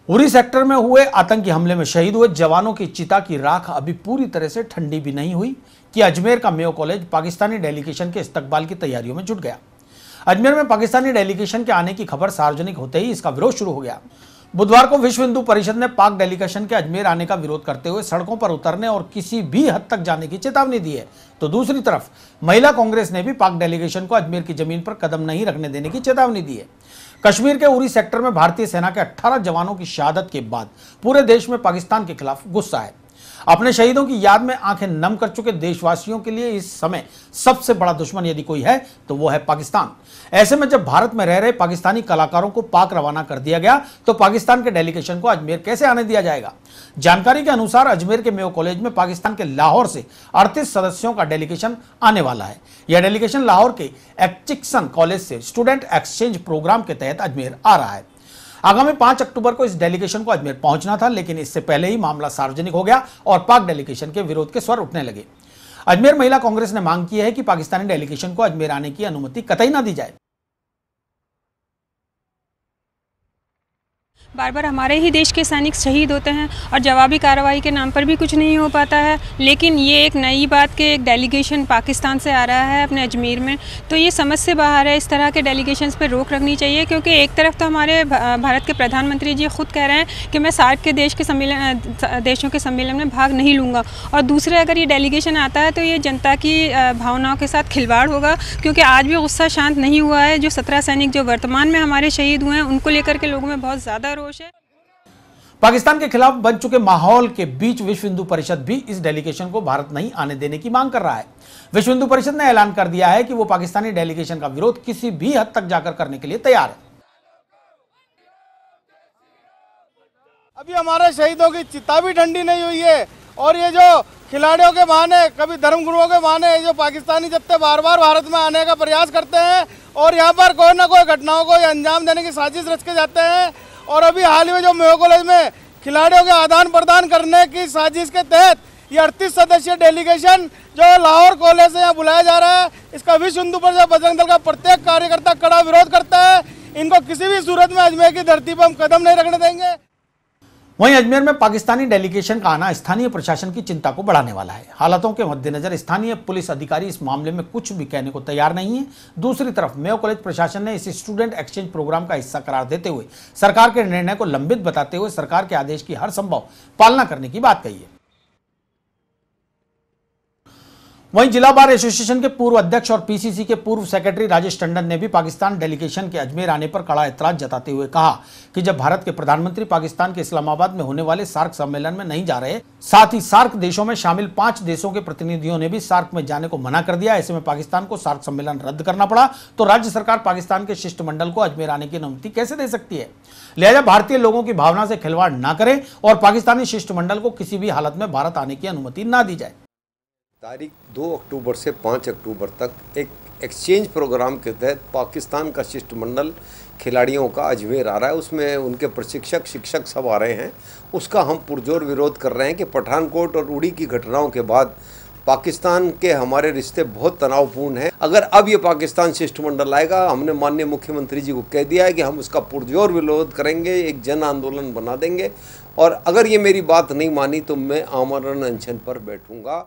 Uri sector में हुए आतंकी हमले में शहीद हुए जवानों की चिता की राख अभी पूरी तरह से ठंडी भी नहीं हुई कि अजमेर का मेयो कॉलेज पाकिस्तानी डेलीगेशन के इस्तकबाल की तैयारियों में जुट गया। अजमेर में पाकिस्तानी डेलीगेशन के आने की खबर सार्वजनिक होते ही इसका विरोध शुरू हो गया। बुधवार को विश्व हिंदू परिषद ने पाक डेलीगेशन के अजमेर आने का विरोध करते हुए सड़कों पर उतरने और किसी भी हद तक जाने की चेतावनी दी है, तो दूसरी तरफ महिला कांग्रेस ने भी पाक डेलीगेशन को अजमेर की जमीन पर कदम नहीं रखने देने की चेतावनी दी है। कश्मीर के उरी सेक्टर में भारतीय सेना के 18 जवानों की शहादत के बाद पूरे देश में पाकिस्तान के खिलाफ गुस्सा है। अपने शहीदों की याद में आंखें नम कर चुके देशवासियों के लिए इस समय सबसे बड़ा दुश्मन यदि कोई है तो वो है पाकिस्तान। ऐसे में जब भारत में रह रहे पाकिस्तानी कलाकारों को पाक रवाना कर दिया गया तो पाकिस्तान के डेलीगेशन को अजमेर कैसे आने दिया जाएगा। जानकारी के अनुसार अजमेर के मेयो कॉलेज में पाकिस्तान के लाहौर से 38 सदस्यों का डेलीगेशन आने वाला है। यह डेलीगेशन लाहौर के एचिक्सन कॉलेज से स्टूडेंट एक्सचेंज प्रोग्राम के तहत अजमेर आ रहा है। आगामी 5 अक्टूबर को इस डेलीगेशन को अजमेर पहुंचना था, लेकिन इससे पहले ही मामला सार्वजनिक हो गया और पाक डेलीगेशन के विरोध के स्वर उठने लगे। अजमेर महिला कांग्रेस ने मांग की है कि पाकिस्तानी डेलीगेशन को अजमेर आने की अनुमति कतई ना दी जाए। बार बार हमारे ही देश के सैनिक शहीद होते हैं और जवाबी कार्रवाई के नाम पर भी कुछ नहीं हो पाता है, लेकिन ये एक नई बात के एक डेलीगेशन पाकिस्तान से आ रहा है अपने अजमेर में, तो ये समझ से बाहर है। इस तरह के डेलीगेशंस पर रोक रखनी चाहिए, क्योंकि एक तरफ तो हमारे भारत के प्रधानमंत्री जी खुद कह रहे हैं कि मैं सार्क के देशों के सम्मेलन में भाग नहीं लूँगा, और दूसरे अगर ये डेलीगेशन आता है तो ये जनता की भावनाओं के साथ खिलवाड़ होगा, क्योंकि आज भी गुस्सा शांत नहीं हुआ है। जो 17 सैनिक जो वर्तमान में हमारे शहीद हुए हैं उनको लेकर के लोगों में बहुत ज़्यादा पाकिस्तान के खिलाफ बन चुके माहौल के बीच विश्व हिंदू परिषद भी इस डेलीगेशन को भारत नहीं आने देने की मांग कर रहा है। विश्व हिंदू परिषद ने ऐलान कर दिया है कि वो पाकिस्तानी डेलीगेशन का विरोध किसी भी हद तक जाकर करने के लिए तैयार है। अभी हमारे शहीदों की चिता भी ठंडी नहीं हुई है, और ये जो खिलाड़ियों के बहाने, कभी धर्मगुरुओं के बहाने जो पाकिस्तानी जत्थे बार बार भारत में आने का प्रयास करते हैं और यहाँ पर कोई ना कोई घटनाओं को अंजाम देने की साजिश रच के जाते हैं। और अभी हाल ही में जो मेयो कॉलेज में खिलाड़ियों के आदान प्रदान करने की साजिश के तहत ये 38 सदस्यीय डेलीगेशन जो लाहौर कॉलेज से यहाँ बुलाया जा रहा है, इसका विश्व हिंदू परिषद बजरंग दल का प्रत्येक कार्यकर्ता कड़ा विरोध करता है। इनको किसी भी सूरत में अजमेर की धरती पर हम कदम नहीं रखने देंगे। वहीं अजमेर में पाकिस्तानी डेलीगेशन का आना स्थानीय प्रशासन की चिंता को बढ़ाने वाला है। हालातों के मद्देनजर स्थानीय पुलिस अधिकारी इस मामले में कुछ भी कहने को तैयार नहीं है। दूसरी तरफ मेयो कॉलेज प्रशासन ने इसे स्टूडेंट एक्सचेंज प्रोग्राम का हिस्सा करार देते हुए सरकार के निर्णय को लंबित बताते हुए सरकार के आदेश की हर संभव पालना करने की बात कही है। वहीं जिला बार एसोसिएशन के पूर्व अध्यक्ष और पीसीसी के पूर्व सेक्रेटरी राजेश टंडन ने भी पाकिस्तान डेलीगेशन के अजमेर आने पर कड़ा ऐतराज जताते हुए कहा कि जब भारत के प्रधानमंत्री पाकिस्तान के इस्लामाबाद में होने वाले सार्क सम्मेलन में नहीं जा रहे, साथ ही सार्क देशों में शामिल 5 देशों के प्रतिनिधियों ने भी सार्क में जाने को मना कर दिया। ऐसे में पाकिस्तान को सार्क सम्मेलन रद्द करना पड़ा तो राज्य सरकार पाकिस्तान के शिष्टमंडल को अजमेर आने की अनुमति कैसे दे सकती है। लिहाजा भारतीय लोगों की भावना से खिलवाड़ न करें और पाकिस्तानी शिष्टमंडल को किसी भी हालत में भारत आने की अनुमति न दी जाए। तारीख 2 अक्टूबर से 5 अक्टूबर तक एक एक्सचेंज प्रोग्राम के तहत पाकिस्तान का शिष्टमंडल खिलाड़ियों का अजमेर आ रहा है। उसमें उनके प्रशिक्षक शिक्षक सब आ रहे हैं। उसका हम पुरजोर विरोध कर रहे हैं कि पठानकोट और उड़ी की घटनाओं के बाद पाकिस्तान के हमारे रिश्ते बहुत तनावपूर्ण हैं। अगर अब ये पाकिस्तान शिष्टमंडल आएगा, हमने माननीय मुख्यमंत्री जी को कह दिया है कि हम उसका पुरजोर विरोध करेंगे, एक जन आंदोलन बना देंगे, और अगर ये मेरी बात नहीं मानी तो मैं आमरण अनशन पर बैठूंगा।